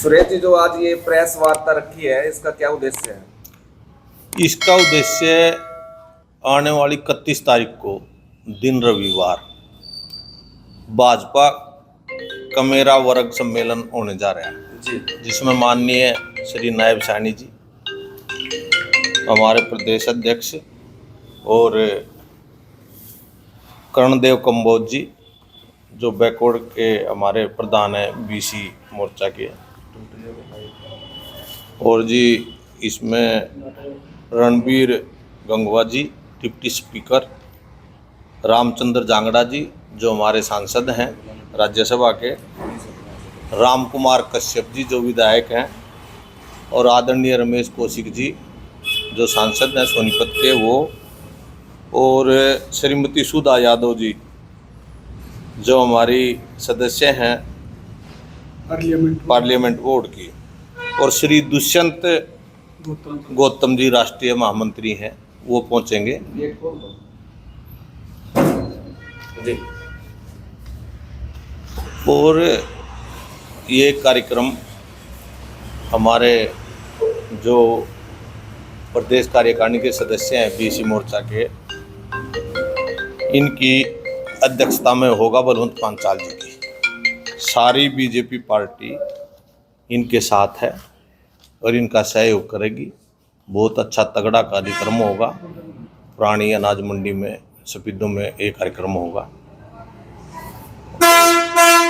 सुरेश जी, जो आज ये प्रेस वार्ता रखी है, इसका क्या उद्देश्य है? इसका उद्देश्य आने वाली 31 तारीख को दिन रविवार भाजपा का मेरा वर्ग सम्मेलन होने जा रहा है जी। जिसमें माननीय श्री नायब सैनी जी, हमारे प्रदेश अध्यक्ष और कर्णदेव कंबोज जी जो बैकवर्ड के हमारे प्रधान हैं बीसी मोर्चा के, और जी इसमें रणबीर गंगवा जी डिप्टी स्पीकर, रामचंद्र जांगड़ा जी जो हमारे सांसद हैं राज्यसभा के, राम कुमार कश्यप जी जो विधायक हैं, और आदरणीय रमेश कौशिक जी जो सांसद हैं सोनीपत के वो, और श्रीमती सुधा यादव जी जो हमारी सदस्य हैं पार्लियामेंट बोर्ड की, और श्री दुष्यंत गौतम जी राष्ट्रीय महामंत्री हैं, वो पहुंचेंगे जी। और ये कार्यक्रम हमारे जो प्रदेश कार्यकारिणी के सदस्य हैं बीसी मोर्चा के, इनकी अध्यक्षता में होगा बलवंत पांचाल जी की। सारी बीजेपी पार्टी इनके साथ है और इनका सहयोग करेगी। बहुत अच्छा तगड़ा कार्यक्रम होगा। पुरानी अनाज मंडी में सफीदों में एक कार्यक्रम होगा।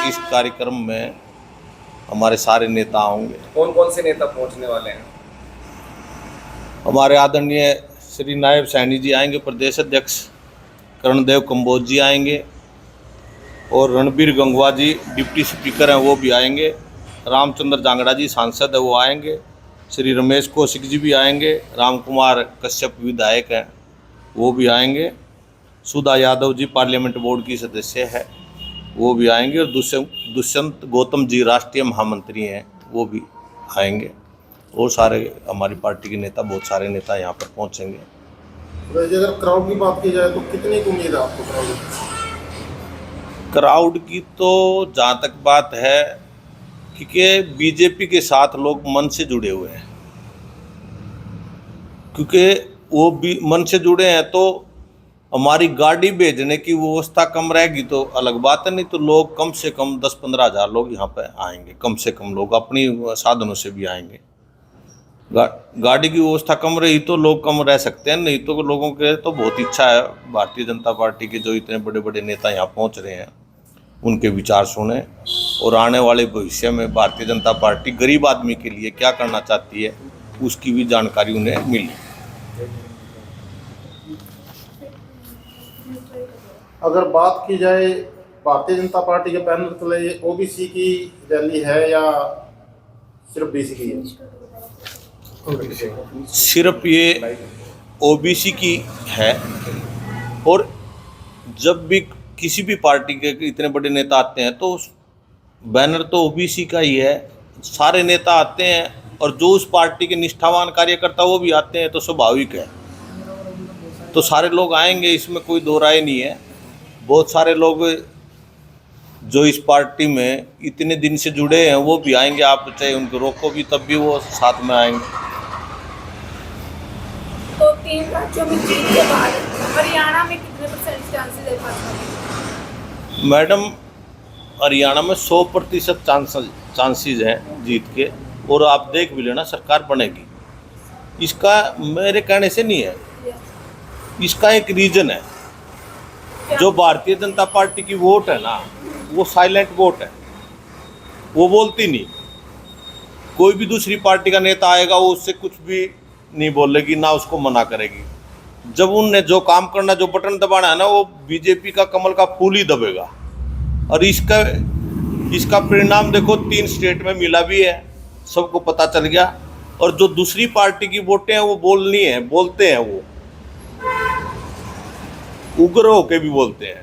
इस कार्यक्रम में हमारे सारे नेता होंगे। कौन कौन से नेता पहुंचने वाले हैं? हमारे आदरणीय श्री नायब सैनी जी आएंगे, प्रदेश अध्यक्ष कर्णदेव कंबोज जी आएंगे, और रणबीर गंगवा जी डिप्टी स्पीकर हैं वो भी आएंगे, रामचंद्र जांगड़ा जी सांसद है वो आएंगे, श्री रमेश कौशिक जी भी आएंगे, राम कुमार कश्यप विधायक हैं वो भी आएंगे, सुधा यादव जी पार्लियामेंट बोर्ड की सदस्य है वो भी आएंगे, और दुष्यंत गौतम जी राष्ट्रीय महामंत्री हैं वो भी आएंगे, और सारे हमारी पार्टी के नेता, बहुत सारे नेता यहाँ पर पहुँचेंगे। अगर क्राउड की बात की जाए तो कितनी उम्मीद है आपको क्राउड की? तो जहाँ तक बात है क्योंकि बीजेपी के साथ लोग मन से जुड़े हुए हैं, क्योंकि वो भी मन से जुड़े हैं तो हमारी गाड़ी भेजने की व्यवस्था कम रहेगी तो अलग बात है, नहीं तो लोग कम से कम 10-15 हज़ार लोग यहाँ पे आएंगे, कम से कम लोग अपनी साधनों से भी आएंगे। गाड़ी की व्यवस्था कम रही तो लोग कम रह सकते हैं, नहीं तो लोगों के तो बहुत इच्छा है भारतीय जनता पार्टी के जो इतने बड़े बड़े नेता यहाँ पहुँच रहे हैं उनके विचार सुने, और आने वाले भविष्य में भारतीय जनता पार्टी गरीब आदमी के लिए क्या करना चाहती है उसकी भी जानकारी उन्हें मिली। अगर बात की जाए भारतीय जनता पार्टी के पैनल तले ओबीसी की रैली है या सिर्फ बीसी की है? सिर्फ ये ओबीसी की है, और जब भी किसी भी पार्टी के इतने बड़े नेता आते हैं तो बैनर तो ओबीसी का ही है। सारे नेता आते हैं और जो उस पार्टी के निष्ठावान कार्यकर्ता वो भी आते हैं, तो स्वाभाविक है तो सारे लोग आएंगे, इसमें कोई दो राय नहीं है। बहुत सारे लोग जो इस पार्टी में इतने दिन से जुड़े हैं वो भी आएंगे, आप चाहे उनको रोको भी तब भी वो साथ में आएंगे। तो 3 राज्यों में जीत के बाद हरियाणा में कितने % चांसेस है भाजपा के? मैडम, हरियाणा में 100% चांसेस हैं जीत के, और आप देख भी लेना सरकार बनेगी। इसका मेरे कहने से नहीं है, इसका एक रीजन है। जो भारतीय जनता पार्टी की वोट है ना, वो साइलेंट वोट है, वो बोलती नहीं। कोई भी दूसरी पार्टी का नेता आएगा वो उससे कुछ भी नहीं बोलेगी, ना उसको मना करेगी। जब उनने जो काम करना, जो बटन दबाना है ना, वो बीजेपी का कमल का फूल ही दबेगा। और इसका परिणाम देखो 3 स्टेट में मिला भी है, सबको पता चल गया। और जो दूसरी पार्टी की वोटें हैं वो बोलते हैं, वो उग्र होके भी बोलते हैं,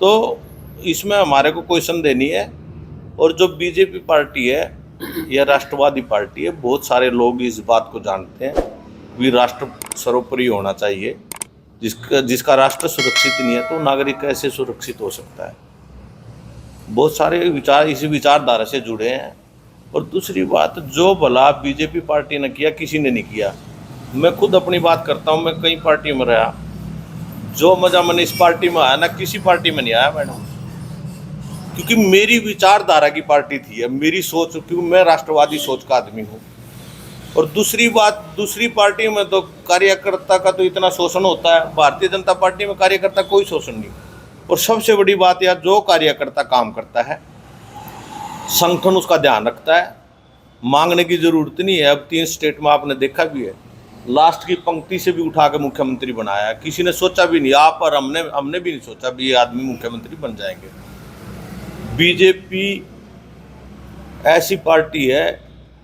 तो इसमें हमारे को कोई संदेह नहीं है। और जो बीजेपी पार्टी है या राष्ट्रवादी पार्टी है, बहुत सारे लोग इस बात को जानते हैं भी राष्ट्र सर्वोपरि होना चाहिए। जिसका राष्ट्र सुरक्षित नहीं है तो नागरिक कैसे सुरक्षित हो सकता है। बहुत सारे विचार इसी विचारधारा से जुड़े हैं और दूसरी बात, जो भला बीजेपी पार्टी ने किया किसी ने नहीं किया। मैं खुद अपनी बात करता हूँ, मैं कई पार्टी में रहा, जो मजा मैंने इस पार्टी में आया ना किसी पार्टी में नहीं आया मैडम, क्योंकि मेरी विचारधारा की पार्टी थी, अब मेरी सोच, क्योंकि मैं राष्ट्रवादी सोच का आदमी हूँ। और दूसरी बात, दूसरी पार्टी में तो कार्यकर्ता का तो इतना शोषण होता है, भारतीय जनता पार्टी में कार्यकर्ता कोई शोषण नहीं। और सबसे बड़ी बात यह, जो कार्यकर्ता काम करता है संगठन उसका ध्यान रखता है, मांगने की जरूरत नहीं है। अब 3 स्टेट में आपने देखा भी है, लास्ट की पंक्ति से भी उठा के मुख्यमंत्री बनाया, किसी ने सोचा भी नहीं, आप और हमने भी नहीं सोचा भी ये आदमी मुख्यमंत्री बन जाएंगे। बीजेपी ऐसी पार्टी है,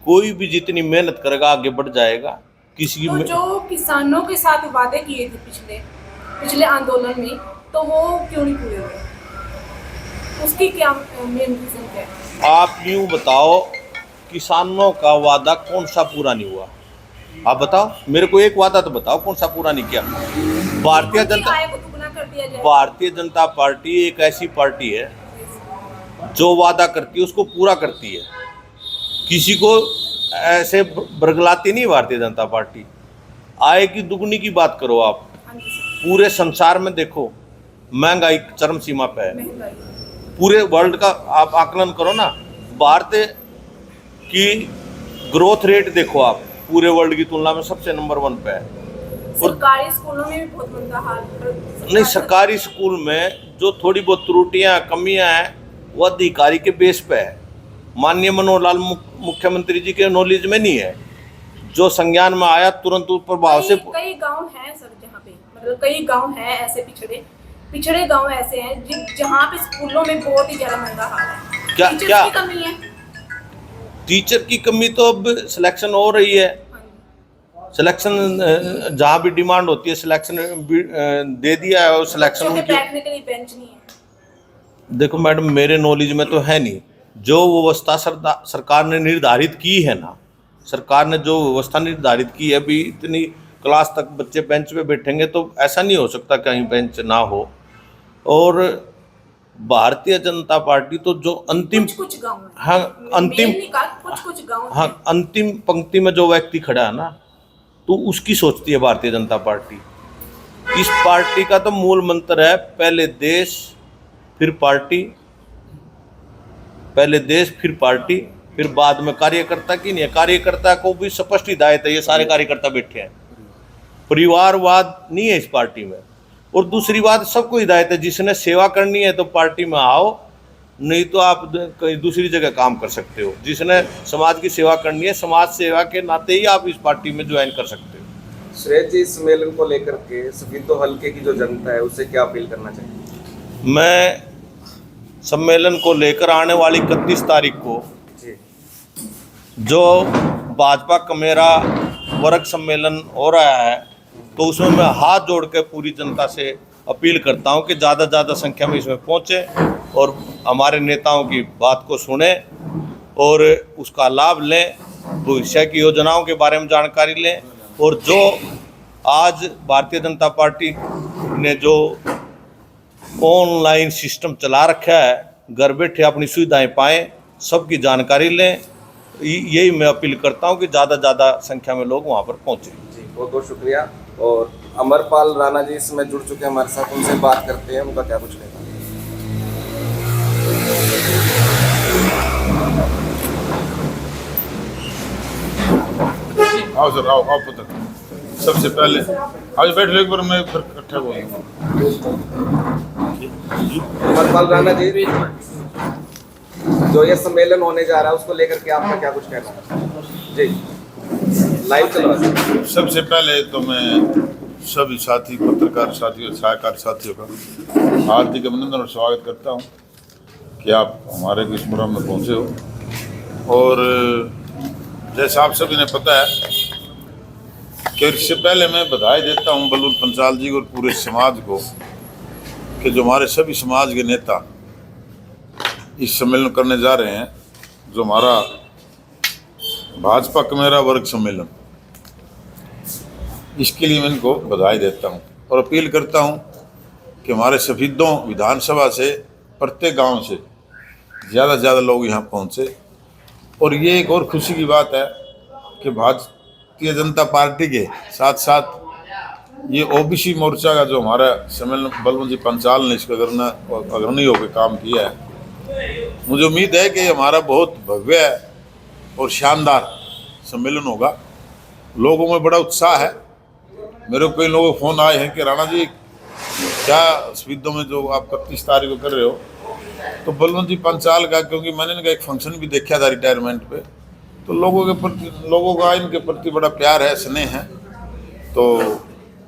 कोई भी जितनी मेहनत करेगा आगे बढ़ जाएगा। किसी तो जो किसानों के साथ वादे किए थे पिछले आंदोलन में, तो वो क्यों नहीं पूरे हुए? उसकी क्या मेन रीजन क्या है? आप यूं बताओ, किसानों का वादा कौन सा पूरा नहीं हुआ? आप बताओ मेरे को, एक वादा तो बताओ कौन सा पूरा नहीं किया। भारतीय जनता पार्टी एक ऐसी पार्टी है जो वादा करती है उसको पूरा करती है, किसी को ऐसे बरगलाती नहीं भारतीय जनता पार्टी। आय की दुगनी की बात करो आप, पूरे संसार में देखो महंगाई चरम सीमा पे है, पूरे वर्ल्ड का आप आकलन करो ना, भारत की ग्रोथ रेट देखो आप, पूरे वर्ल्ड की तुलना में सबसे नंबर 1 पे है। सरकारी स्कूलों में भी बहुत मंदा हाल नहीं, सरकारी स्कूल में जो थोड़ी बहुत त्रुटियां कमियां हैं वो अधिकारी के बेस पे है, माननीय मनोहर लाल मुख्यमंत्री जी के नॉलेज में नहीं है। जो संज्ञान में आया तुरंत प्रभाव से। कई गांव हैं सर जहाँ पे, मतलब कई गांव हैं ऐसे पिछड़े गांव ऐसे हैं जहाँ पे स्कूलों में बहुत ही ज्यादा मंदा हाल है। क्या की कमी है? टीचर की कमी तो अब सिलेक्शन हो रही है, सिलेक्शन जहाँ भी डिमांड होती है सिलेक्शन दे दिया है, और सिलेक्शन बैठने के लिए बेंच नहीं है। देखो मैडम, मेरे नॉलेज में तो है नहीं, जो व्यवस्था सरकार ने निर्धारित की है ना, सरकार ने जो व्यवस्था निर्धारित की है, अभी इतनी क्लास तक बच्चे बेंच पे बैठेंगे तो ऐसा नहीं हो सकता कहीं बेंच ना हो। और भारतीय जनता पार्टी तो जो अंतिम कुछ गाँव, हाँ अंतिम, कुछ गाँव, हाँ अंतिम पंक्ति में जो व्यक्ति खड़ा है ना, तो उसकी सोचती है भारतीय जनता पार्टी। इस पार्टी का तो मूल मंत्र है, पहले देश फिर पार्टी, पहले देश फिर पार्टी, फिर बाद में कार्यकर्ता की नहीं है। कार्यकर्ता को भी स्पष्ट हिदायत है, ये सारे कार्यकर्ता बैठे हैं, परिवारवाद नहीं है इस पार्टी में। और दूसरी बात, सबको हिदायत है, जिसने सेवा करनी है तो पार्टी में आओ, नहीं तो आप कहीं दूसरी जगह काम कर सकते हो। जिसने समाज की सेवा करनी है, समाज सेवा के नाते ही आप इस पार्टी में ज्वाइन कर सकते हो। श्रेय जी, सम्मेलन को लेकर के सफीदो हल्के की जो जनता है उससे क्या अपील करना चाहिए? मैं सम्मेलन को लेकर आने वाली 31 तारीख को जी, जो भाजपा का मेरा वर्ग सम्मेलन हो रहा है, तो उसमें मैं हाथ जोड़ के पूरी जनता से अपील करता हूं कि ज़्यादा से ज़्यादा संख्या में इसमें पहुंचे और हमारे नेताओं की बात को सुने और उसका लाभ लें, भविष्य की योजनाओं के बारे में जानकारी लें। और जो आज भारतीय जनता पार्टी ने जो ऑनलाइन सिस्टम चला रखा है, घर बैठे अपनी सुविधाएं पाएं, सबकी जानकारी लें, यही मैं अपील करता हूं कि ज़्यादा से ज़्यादा संख्या में लोग वहां पर पहुंचे। जी, बहुत बहुत शुक्रिया। और अमरपाल राणा जी इसमें जुड़ चुके हैं हमारे साथ, उनसे बात करते हैं, उनका क्या कुछ कहना है। आओ सर, आओ आओ पुत्र। सबसे पहले आज बैठ लो, एक बार मैं फिर इकट्ठा बोलूँगा। अमरपाल राणा जी, जो ये सम्मेलन होने जा रहा है उसको लेकर के आपका क्या कुछ कहना है? जी, लाइव चल रहा है। सबसे पहले तो मैं सभी साथी, पत्रकार साथियों, सहायकार साथियों का हार्दिक अभिनंदन और स्वागत करता हूं कि आप हमारे इस मुहिम में पहुंचे हो। और जैसा आप सभी ने पता है कि इससे पहले मैं बधाई देता हूं बलवंत पंचाल जी और पूरे समाज को कि जो हमारे सभी समाज के नेता इस सम्मेलन करने जा रहे हैं, जो हमारा भाजपा का मेरा वर्ग सम्मेलन, इसके लिए मैं इनको बधाई देता हूं और अपील करता हूं कि हमारे सफीदों विधानसभा से प्रत्येक गांव से ज़्यादा से ज़्यादा लोग यहां पहुंचे और ये एक और खुशी की बात है कि भारतीय जनता पार्टी के साथ साथ ये ओबीसी मोर्चा का जो हमारा सम्मेलन बलवंत जी पंचाल ने इसका अग्रणी होकर काम किया है, मुझे उम्मीद है कि हमारा बहुत भव्य और शानदार सम्मेलन होगा। लोगों में बड़ा उत्साह है। मेरे को कई लोगों के फ़ोन आए हैं कि राणा जी क्या स्वीडो में जो आप 31 तारीख को कर रहे हो, तो बलवंत जी पंचाल का, क्योंकि मैंने इनका एक फंक्शन भी देखा था रिटायरमेंट पे, तो लोगों का इनके प्रति बड़ा प्यार है, स्नेह है। तो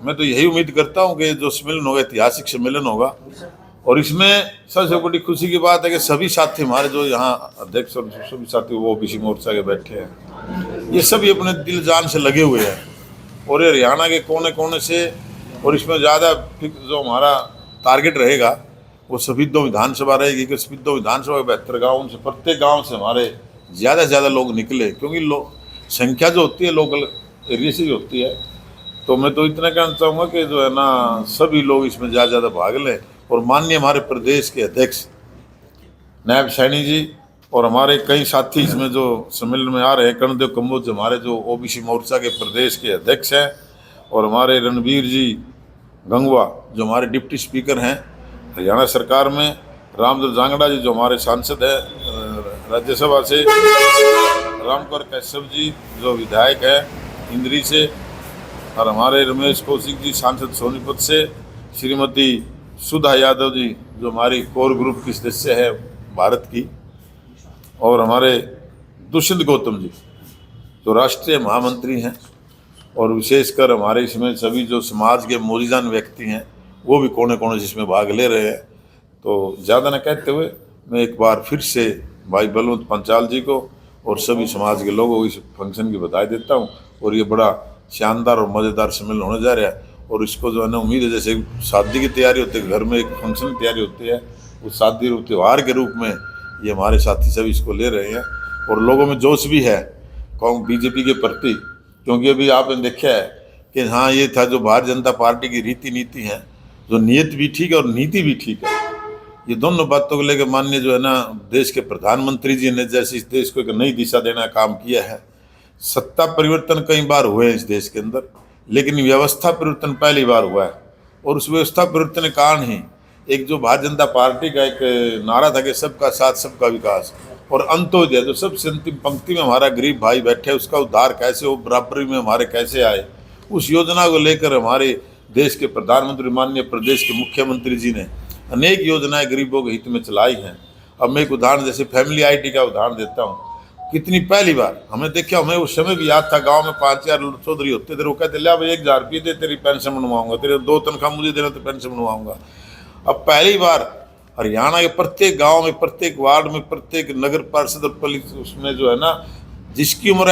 मैं तो यही उम्मीद करता हूँ कि जो सम्मेलन होगा ऐतिहासिक सम्मेलन होगा। और इसमें सबसे बड़ी खुशी की बात है कि सभी साथी हमारे जो यहाँ अध्यक्ष और सभी साथी वो ओबीसी मोर्चा के बैठे हैं, ये सभी अपने दिल जान से लगे हुए हैं। और ये हरियाणा के कोने कोने से, और इसमें ज़्यादा जो हमारा टारगेट रहेगा वो स्पीडो विधानसभा रहेगी कि स्पीडो विधानसभा के 72 गाँव से प्रत्येक गाँव से हमारे ज़्यादा से ज़्यादा लोग निकले, क्योंकि संख्या जो होती है लोकल एरिया से ही होती है। तो मैं तो इतना कहना चाहूँगा कि जो है ना सभी लोग इसमें ज़्यादा भाग लें। और माननीय हमारे प्रदेश के अध्यक्ष नायब सैनी जी और हमारे कई साथी इसमें जो सम्मेलन में आ रहे हैं, कर्णदेव कंबोज हमारे जो ओबीसी मोर्चा के प्रदेश के अध्यक्ष हैं, और हमारे रणबीर जी गंगवा जो हमारे डिप्टी स्पीकर हैं हरियाणा सरकार में, रामदर जांगड़ा जी जो हमारे सांसद हैं राज्यसभा से, रामकर कैशव जी जो विधायक है इंद्री से, और हमारे रमेश कौशिक जी सांसद सोनीपत से, श्रीमती सुधा यादव जी जो हमारी कोर ग्रुप की सदस्य है भारत की, और हमारे दुष्यंत गौतम जी जो राष्ट्रीय महामंत्री हैं, और विशेषकर हमारे इसमें सभी जो समाज के मौजूदान व्यक्ति हैं वो भी कोने कोने से इसमें भाग ले रहे हैं। तो ज़्यादा न कहते हुए मैं एक बार फिर से भाई बलवंत पंचाल जी को और सभी समाज के लोगों को इस फंक्शन की बधाई देता हूँ। और ये बड़ा शानदार और मज़ेदार सम्मेलन होने जा रहा है। और इसको जो है ना उम्मीद है जैसे शादी की तैयारी होती है, घर में एक फंक्शन की तैयारी होती है, उस शादी रूप त्यौहार के रूप में ये हमारे साथी सभी इसको ले रहे हैं। और लोगों में जोश भी है बीजेपी के प्रति, क्योंकि अभी आपने देखा है कि हाँ ये था जो भारतीय जनता पार्टी की रीति नीति है, जो नीयत भी ठीक है और नीति भी ठीक है। ये दोनों बातों को लेकर माननीय जो है ना देश के प्रधानमंत्री जी ने जैसे इस देश को एक नई दिशा देना काम किया है। सत्ता परिवर्तन कई बार हुए हैं इस देश के अंदर, लेकिन व्यवस्था परिवर्तन पहली बार हुआ है। और उस व्यवस्था परिवर्तन के कारण ही एक जो भारतीय जनता पार्टी का एक नारा था कि सबका साथ सबका विकास, और अंत्योदय जो सबसे अंतिम पंक्ति में हमारा गरीब भाई बैठे उसका उद्धार कैसे हो, बराबरी में हमारे कैसे आए, उस योजना को लेकर हमारे देश के प्रधानमंत्री माननीय प्रदेश के मुख्यमंत्री जी ने अनेक योजनाएं गरीबों के हित में चलाई हैं। अब मैं एक उदाहरण जैसे फैमिली आईडी का उदाहरण देता हूँ। कितनी पहली बार हमें देखा, हमें उस समय भी याद था गांव में 5,000 चौधरी होते थे, वो कहते ले भाई 1,000 रुपये दे तेरी पेंशन बनवाऊंगा, तेरे 2 तनख्वाह मुझे देना तो पेंशन बनवाऊंगा। अब पहली बार हरियाणा के प्रत्येक गांव में, प्रत्येक वार्ड में, प्रत्येक नगर पार्षद और पुलिस उसमें जो है ना जिसकी उम्र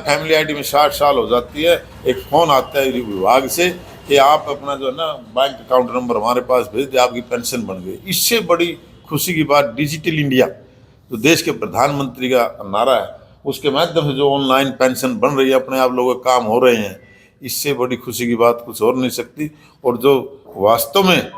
फैमिली आईडी में 60 साल हो जाती है, एक फ़ोन आता है विभाग से कि आप अपना जो है ना बैंक अकाउंट नंबर हमारे पास भेज दे, आपकी पेंशन बन गई। इससे बड़ी खुशी की बात डिजिटल इंडिया जो देश के प्रधानमंत्री का नारा है, उसके माध्यम से जो ऑनलाइन पेंशन बन रही है, अपने आप लोगों के काम हो रहे हैं, इससे बड़ी खुशी की बात कुछ और नहीं सकती। और जो वास्तव में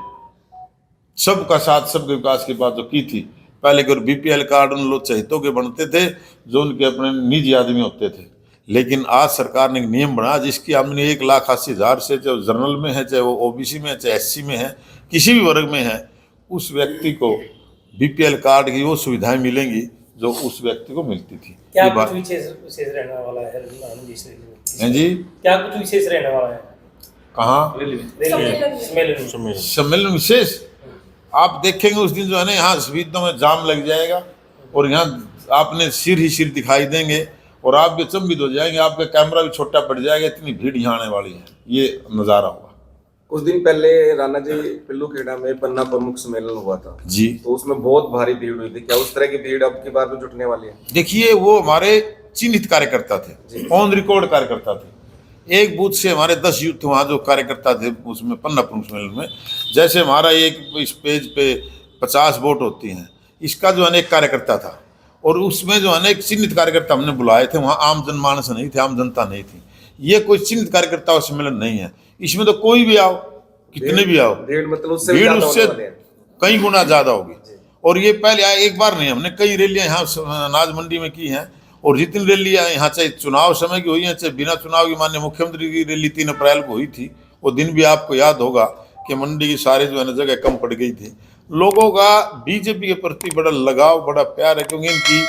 सबका साथ सबके विकास की बात जो की थी, पहले के बीपीएल कार्ड उन लोग चहितों के बनते थे जो उनके अपने निजी आदमी होते थे, लेकिन आज सरकार ने एक नियम बनाया जिसकी आमदनी 1,80,000 से, चाहे वो जनरल में है, चाहे वो ओबीसी में है, चाहे एससी में है, किसी भी वर्ग में है, उस व्यक्ति को बीपीएल कार्ड की वो सुविधाएं मिलेंगी जो उस व्यक्ति को मिलती थी। क्या कुछ विशेष रहने वाला है जी? क्या कुछ विशेष रहने वाला है? कहाँ सम्मेलन विशेष? आप देखेंगे उस दिन जो है ना यहाँ स्वीडो में जाम लग जाएगा और यहाँ आपने सिर ही सिर दिखाई देंगे और आप भी अचंभित हो जाएंगे, आपका कैमरा भी छोटा पड़ जाएगा, इतनी भीड़ यहाँ आने वाली है। ये नज़ारा होगा। कुछ दिन पहले राणा जी पिल्लूखेड़ा में पन्ना प्रमुख सम्मेलन हुआ था जी, तो उसमें बहुत भारी भीड़ हुई थी। क्या उस तरह की भीड़ अब की बार में जुटने वाली है? देखिए वो हमारे चिन्हित कार्यकर्ता थे, ऑन रिकॉर्ड कार्यकर्ता थे। एक बूथ से हमारे 10 यूथ वहाँ जो कार्यकर्ता थे उसमें पन्ना प्रमुख सम्मेलन में, जैसे हमारा एक इस पेज पे 50 वोट होती हैं, इसका जो अनेक कार्यकर्ता था और उसमें जो अनेक चिन्हित कार्यकर्ता हमने बुलाए थे, वहाँ आम जनमानस नहीं थे, आम जनता नहीं थी। ये कोई चिन्हित कार्यकर्ता का सम्मेलन नहीं है, इसमें तो कोई भी आओ, कितने भी आओ, भीड़ मतलब भीड़ उससे कई गुना ज़्यादा होगी। और ये पहले एक बार नहीं, हमने कई रैलियाँ यहाँ अनाज मंडी में की हैं और जितनी रैलियाँ यहाँ चाहे चुनाव समय की हुई हैं चाहे बिना चुनाव की, माननीय मुख्यमंत्री की रैली 3 अप्रैल को हुई थी, वो दिन भी आपको याद होगा कि मंडी की सारे जो है ना जगह कम पड़ गई थी। लोगों का बीजेपी के प्रति बड़ा लगाव, बड़ा प्यार है, क्योंकि इनकी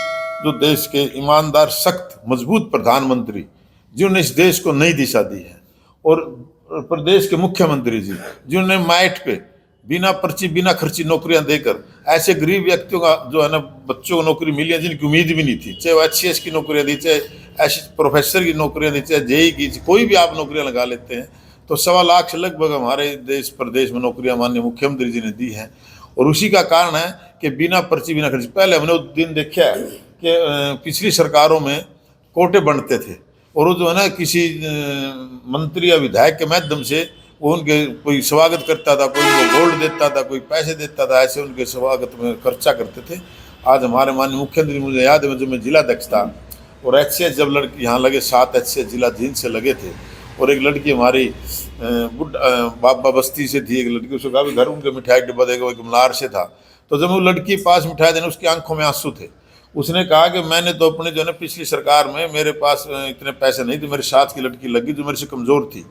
जो देश के ईमानदार, सख्त, मजबूत प्रधानमंत्री जिन्होंने इस देश को नई दिशा दी है, और प्रदेश के मुख्यमंत्री जी जिन्होंने माइट पे बिना पर्ची बिना खर्ची नौकरियां देकर ऐसे गरीब व्यक्तियों का जो है ना बच्चों को नौकरी मिली है जिनकी उम्मीद भी नहीं थी, चाहे वो HCS की नौकरियां दी, चाहे ऐसे प्रोफेसर की नौकरियां दी, चाहे JEE की, कोई भी आप नौकरियां लगा लेते हैं तो 1.25 लाख से लगभग हमारे देश प्रदेश में नौकरियां माननीय मुख्यमंत्री जी ने दी हैं। और उसी का कारण है कि बिना पर्ची बिना खर्ची, पहले हमने उस दिन देखा है कि पिछली सरकारों में कोटे बनते थे और वो जो है ना किसी मंत्री या विधायक के माध्यम से वो उनके कोई स्वागत करता था, कोई उनको गोल्ड देता था, कोई पैसे देता था, ऐसे उनके स्वागत में खर्चा करते थे। आज हमारे माननीय मुख्यमंत्री, मुझे याद है जब मैं जिला अध्यक्ष था और HCS जब लड़की यहाँ लगे 7 HCS जिला जींद से लगे थे, और एक लड़की हमारी बाबा बस्ती से थी, एक लड़की, उसको कहा घर उनके मिठाई डिब्बा देगा, वो मलार से था, तो जब वो लड़की पास मिठाई देने उसकी आंखों में आंसू थे। उसने कहा कि मैंने तो अपने जो है ना पिछली सरकार में मेरे पास इतने पैसे नहीं थे, मेरे साथ की लड़की लगी जो मेरे से कमज़ोर थी,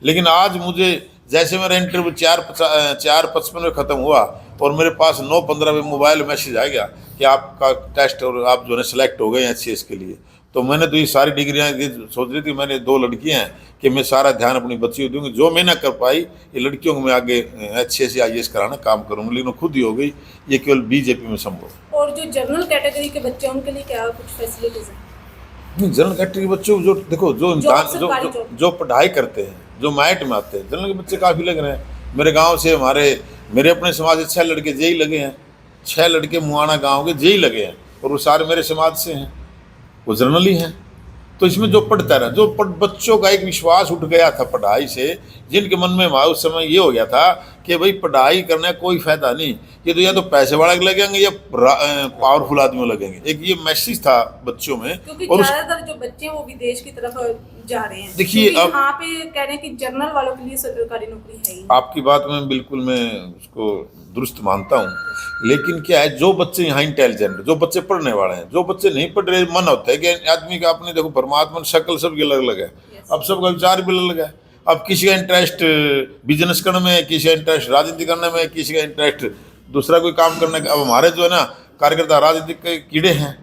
लेकिन आज मुझे जैसे मेरा इंटरव्यू 4:55 में ख़त्म हुआ और मेरे पास 9:15 में मोबाइल मैसेज आ गया कि आपका टेस्ट और आप जो है सेलेक्ट हो गए हैं HCS के लिए, तो मैंने तो ये सारी डिग्रियाँ सोच रही थी, मैंने 2 लड़कियाँ हैं कि मैं सारा ध्यान अपनी बच्ची को दूँगी, जो मैं ना कर पाई ये लड़कियों को मैं आगे HCS या IAS कराना काम करूँगी, लेकिन खुद ही हो गई, ये केवल बीजेपी में संभव। और जो जनरल कैटेगरी के बच्चे हैं उनके लिए क्या कुछ फैसिलिटीज हैं? नहीं, जनरल कैटेगरी के बच्चों जो देखो जो इम्तिहान जो पढ़ाई करते हैं, जो मैट में आते हैं, जनरल के बच्चे काफ़ी लग रहे हैं। मेरे गाँव से मेरे अपने समाज से 6 लड़के JEE लगे हैं, 6 लड़के मुआना गाँव के JEE लगे हैं, और वो सारे मेरे समाज से हैं, वो जनरल ही हैं। तो इसमें जो पढ़ता रहा, जो बच्चों का एक विश्वास उठ गया था पढ़ाई से, जिनके मन में उस समय ये हो गया था कि भाई पढ़ाई करने का कोई फायदा नहीं, ये तो या तो पैसे वाले लगेंगे या पावरफुल आदमी लगेंगे, एक ये मैसेज था बच्चों में। क्योंकि और ज्यादातर जो बच्चे हैं वो विदेश की तरफ जा रहे हैं। देखिए अब यहाँ पे कह रहे हैं कि जनरल वालों के लिए सरकारी नौकरी है ही। आपकी बात में बिल्कुल मैं उसको दुरुस्त मानता हूँ, लेकिन क्या है, जो बच्चे यहाँ इंटेलिजेंट, जो बच्चे पढ़ने वाले हैं, जो बच्चे नहीं पढ़ रहे, मन होता है कि आदमी का, अपने देखो परमात्मा की शक्ल सबकी अलग अलग है, अब सबका विचार भी अलग है। अब किसी का इंटरेस्ट बिजनेस करने में, किसी का इंटरेस्ट राजनीति करने में, किसी का इंटरेस्ट दूसरा कोई काम करने का। अब हमारे जो है ना कार्यकर्ता राजनीतिक के कीड़े हैं,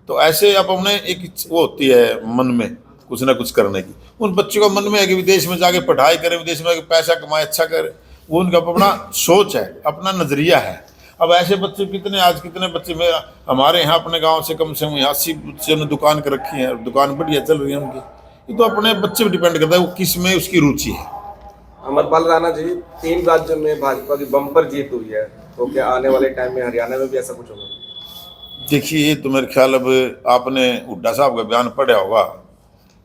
तो ऐसे अब हमने एक वो होती है मन में कुछ ना कुछ करने की, उन बच्चों का मन में है कि विदेश में जाके पढ़ाई करें, विदेश में जाके पैसा कमाए, अच्छा करे, वो उनका अपना सोच है, अपना नज़रिया है। अब ऐसे बच्चे कितने बच्चे में हमारे यहाँ अपने गांव से कम 80 बच्चों ने दुकान कर रखी है, दुकान बढ़िया चल रही है उनकी। ये तो अपने बच्चे पर डिपेंड करता है वो किस में उसकी रुचि है। अमरपाल राणा जी, 3 राज्यों में भाजपा की बम्पर जीत हुई है, तो क्या आने वाले टाइम में हरियाणा में भी ऐसा कुछ होगा? देखिए, तो मेरे ख्याल अब आपने हुड्डा साहब का बयान पढ़ा होगा,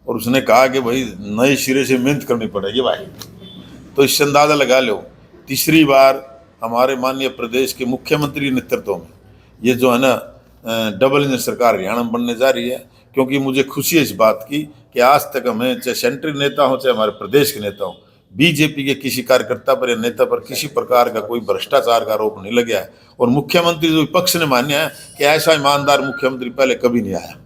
और उसने कहा कि भाई नए सिरे से मेहनत करनी पड़ेगी भाई, तो इससे अंदाज़ा लगा लो तीसरी बार हमारे माननीय प्रदेश के मुख्यमंत्री नेतृत्व में ये जो है ना डबल इंजन सरकार हरियाणा में बनने जा रही है। क्योंकि मुझे खुशी है इस बात की कि आज तक हमें, चाहे सेंट्रल नेता हो चाहे हमारे प्रदेश के नेता हो, बीजेपी के किसी कार्यकर्ता पर या नेता पर किसी प्रकार का कोई भ्रष्टाचार का आरोप नहीं लगा है, और मुख्यमंत्री जो विपक्ष ने माना है कि ऐसा ईमानदार मुख्यमंत्री पहले कभी नहीं आया,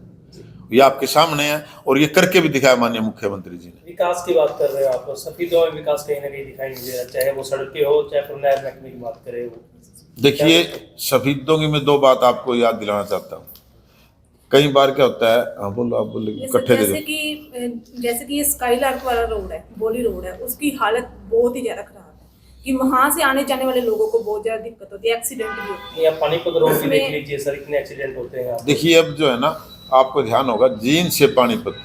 ये आपके सामने है, और ये करके भी दिखाया माननीय मुख्यमंत्री जी ने। विकास की बात कर रहे हो आप, सफीदों में विकास कहीं ना कहीं दिखाई नहीं दे रहा, चाहे वो सड़कें हो चाहे फिर नहर महकमे की बात करें। देखिए, सफीदों की मैं 2 बात आपको याद दिलाना चाहता हूँ। कई बार क्या होता है, हाँ बोलो, आप बोलो, इकट्ठे दे दो। जैसे कि ये स्काईलार्क वाला रोड है, बोली रोड है, उसकी हालत बहुत ही ज्यादा खराब है कि वहां से आने जाने वाले लोगों को बहुत ज्यादा दिक्कत होती है, एक्सीडेंट भी होती है। पानीपत रोड भी देख लीजिए सर, इतने एक्सीडेंट होते हैं। देखिए, अब जो है ना, आपको ध्यान होगा, जींद से पानीपत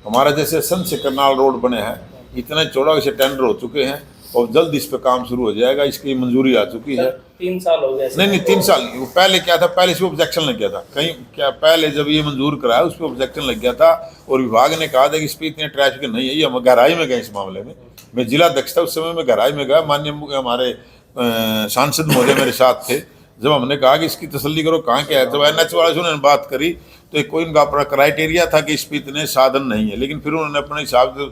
हमारा जैसे सन से करनाल रोड बने हैं, इतना चौड़ा से टेंडर हो चुके हैं और जल्द इस पे काम शुरू हो जाएगा, इसकी मंजूरी आ चुकी है। 3 साल हो गए। नहीं 3 साल नहीं, वो पहले क्या था, पहले इस पर ऑब्जेक्शन लग गया था, कहीं क्या पहले जब ये मंजूर कराया उस पर ऑब्जेक्शन लग गया था, और विभाग ने कहा था कि इस पर इतने ट्रैफिक नहीं है। ये हम गहराई में गए इस मामले में, मैं जिला अध्यक्ष था उस समय, में गहराई में गया, माननीय हमारे सांसद महोदय मेरे साथ थे, जब हमने कहा कि इसकी तसल्ली करो कहाँ क्या है, जब NH वाले से उन्होंने बात करी तो कोई उनका अपना क्राइटेरिया था कि इस पर इतने साधन नहीं है, लेकिन फिर उन्होंने अपने हिसाब से,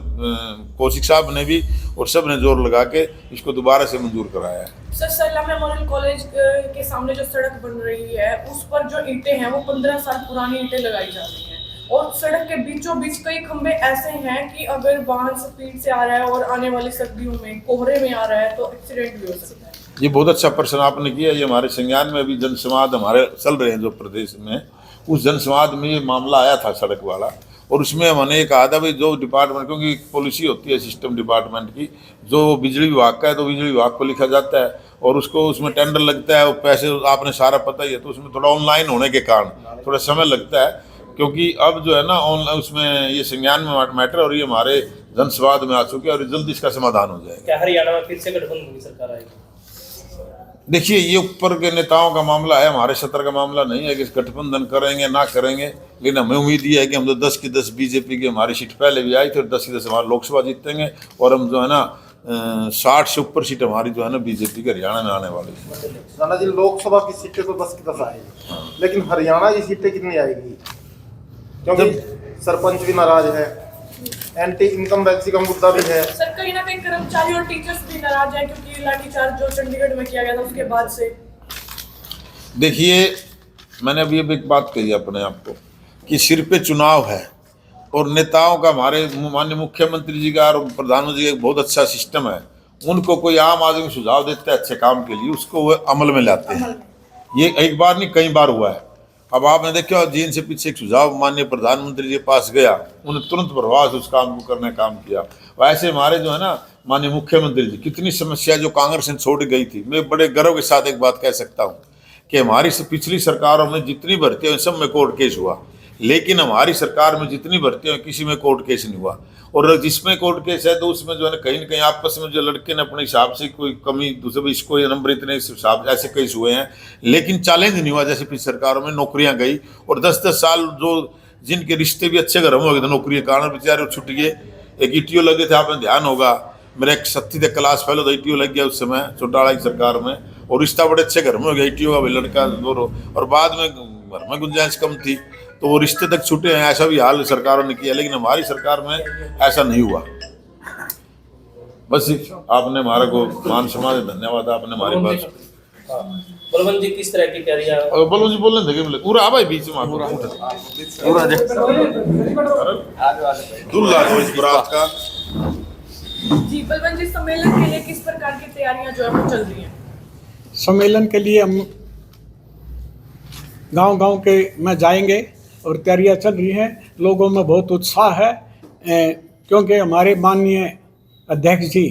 कौशिक साहब ने भी और सब ने जोर लगा के इसको दोबारा से मंजूर कराया है। सर, सरला मेमोरियल कॉलेज के सामने जो सड़क बन रही है उस पर जो ईंटें हैं वो 15 साल पुरानी ईंटें लगाई जा रही हैं, और सड़क के बीचों बीच कई खंबे ऐसे हैं कि अगर वाहन स्पीड से आ रहा है और आने वाली सर्दियों में कोहरे में आ रहा है तो एक्सीडेंट भी हो सकता है। ये बहुत अच्छा प्रश्न आपने किया। ये हमारे संज्ञान में भी जनसंवाद हमारे चल रहे हैं जो प्रदेश में, उस जनसंवाद में ये मामला आया था सड़क वाला, और उसमें हमने ये कहा था भाई जो डिपार्टमेंट, क्योंकि पॉलिसी होती है सिस्टम डिपार्टमेंट की, जो बिजली विभाग का है तो बिजली विभाग को लिखा जाता है और उसको उसमें टेंडर लगता है, वो पैसे आपने सारा पता ही है, तो उसमें थोड़ा ऑनलाइन होने के कारण थोड़ा समय लगता है, क्योंकि अब जो है ना ऑनलाइन उसमें ये संज्ञान में मैटर और ये हमारे जनसंवाद में आ चुके हैं और जल्दी इसका समाधान हो जाएगा। क्या हरियाणा में फिर से गठबंधन की सरकार आएगी? देखिए ये ऊपर के नेताओं का मामला है, हमारे सत्र का मामला नहीं है कि गठबंधन करेंगे ना करेंगे, लेकिन हमें उम्मीद ये है कि हम तो 10 की 10 बीजेपी की हमारी सीट पहले भी आई थी और 10 की 10 हमारे लोकसभा जीतेंगे, और हम जो है ना 60 से ऊपर सीट हमारी जो है ना बीजेपी के हरियाणा में आने वाली है। राणा जी, लोकसभा की सीटें तो 10 की 10 आएगी, लेकिन हरियाणा की सीटें कितनी आएगी? क्योंकि सरपंच भी नाराज है, एंटी इनकम्बेंसी का मुद्दा भी है। सर कहीं ना कहीं कर्मचारी और टीचर्स भी नाराज है क्योंकि लाठीचार्ज जो चंडीगढ़ में किया गया था उसके बाद से। देखिए मैंने अभी एक बात कही अपने आप को कि सिर पे चुनाव है और नेताओं का, हमारे माननीय मुख्यमंत्री जी का और प्रधानमंत्री जी का बहुत अच्छा सिस्टम है, उनको कोई आम आदमी सुझाव देता है अच्छे काम के लिए, उसको वो अमल में लाते हैं। ये एक बार नहीं कई बार हुआ है। अब आपने देखा जीन से पीछे एक सुझाव माननीय प्रधानमंत्री जी के पास गया, उन्हें तुरंत प्रभाव से उस काम को करने काम किया। वैसे हमारे जो है ना माननीय मुख्यमंत्री जी, कितनी समस्या जो कांग्रेस ने छोड़ गई थी, मैं बड़े गर्व के साथ एक बात कह सकता हूँ कि हमारी पिछली सरकारों में जितनी भर्तियाँ सब में कोर्ट केस हुआ, लेकिन हमारी सरकार में जितनी भर्तियाँ किसी में कोर्ट केस नहीं हुआ, और जिसमें कोर्ट केस है तो उसमें जो है ना कहीं आपस में जो लड़के ने अपने हिसाब से कोई कमी दूसरे इसको ये नंबर इतने हिसाब ऐसे केस हुए हैं, लेकिन चैलेंज नहीं हुआ। जैसे पिछली सरकारों में नौकरियां गई और 10-10 साल जो जिनके रिश्ते भी अच्छे घर में हो गए थे नौकरी के कारण बेचारे छुट गए। एक ईटीओ लगे थे, आपने ध्यान होगा, मेरा एक 7वीं क्लास फेलो था, ईटीओ लग गया उस समय चौटाला की सरकार में, और रिश्ता बड़े अच्छे घर में हो गया ईटीओ का भी लड़का दोनों, और बाद में घर में गुंजाइश कम थी तो वो रिश्ते तक छूटे हैं। ऐसा भी हाल सरकारों ने किया, लेकिन हमारी सरकार में ऐसा नहीं हुआ। बस आपने हमारे को मान सम्मान, धन्यवाद, आपने हमारी बात। बलवंत जी किस तरह की तैयारियां? बलवंत जी बोलने देंगे पूरा भाई बीच में पूरा दुल्हा जो इस बारात का। जी बलवंत जी, सम्मेलन के लिए किस प्रकार की तैयारियां जो है वो चल रही हैं? सम्मेलन के लिए हम गांव-गांव के में जाएंगे और तैयारियां चल रही हैं। लोगों में बहुत उत्साह है क्योंकि हमारे माननीय अध्यक्ष जी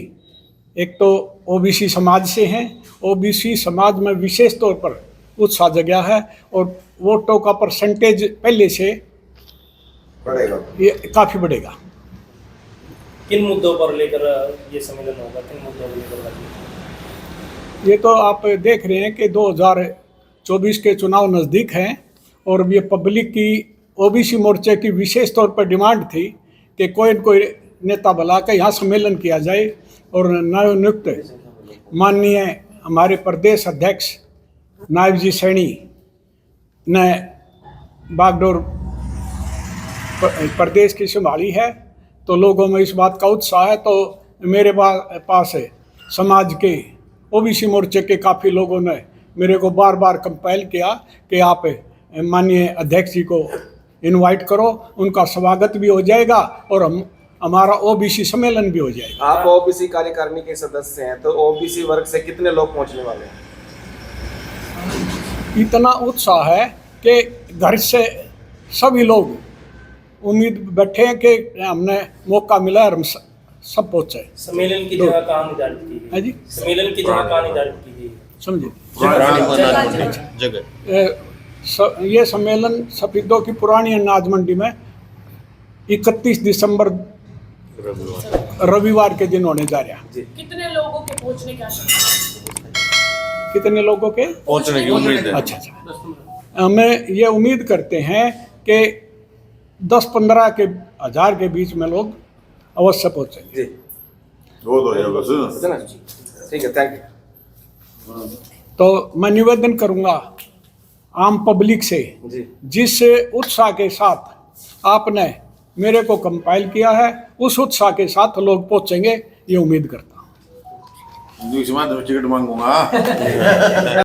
एक तो ओबीसी समाज से हैं, ओबीसी समाज में विशेष तौर पर उत्साह जगह है और वोटों का परसेंटेज पहले से बढ़ेगा, ये काफ़ी बढ़ेगा। किन मुद्दों पर लेकर ये सम्मेलन होगा? किन मुद्दों पर लेकर? ये तो आप देख रहे हैं कि 2024 के चुनाव नज़दीक हैं और ये पब्लिक की ओबीसी मोर्चे की विशेष तौर पर डिमांड थी कि कोई न कोई नेता बुला कर यहाँ सम्मेलन किया जाए, और नवनियुक्त माननीय हमारे प्रदेश अध्यक्ष नायब जी सैनी ने बागडोर प्रदेश की संभाली है, तो लोगों में इस बात का उत्साह है। तो मेरे पास समाज के ओबीसी मोर्चे के काफ़ी लोगों ने मेरे को बार बार कंपेल किया कि आप माननीय अध्यक्ष जी को इनवाइट करो, उनका स्वागत भी हो जाएगा और हमारा ओबीसी सम्मेलन भी हो जाएगा। आप ओबीसी कार्यकारिणी के सदस्य हैं, तो ओबीसी वर्ग से कितने लोग पहुंचने वाले हैं? इतना उत्साह है कि घर से सभी लोग उम्मीद बैठे हैं कि हमने मौका मिला और हम सब पहुँचे। सम्मेलन की जगह कहाँ निर्धारित की गई? है जी, सम्मेलन की जगह कहाँ निर्धारित की गई? समझे? जगह ये सम्मेलन सफीदों की पुरानी अनाज मंडी में 31 दिसंबर रविवार के दिन होने जा रहा है। कितने लोगों के पहुंचने की आशंका? कितने लोगों के पहुंचने की उम्मीद है? अच्छा, हमें ये उम्मीद करते हैं कि 10-15 के हज़ार के बीच में लोग अवश्य पहुँचेंगे। ठीक है, थैंक यू। तो मैं निवेदन करूंगा आम पब्लिक से, जिस उत्साह के साथ आपने मेरे को कंपाइल किया है उस उत्साह के साथ लोग पहुंचेंगे, ये उम्मीद करता हूँ। टिकट मांगूंगा।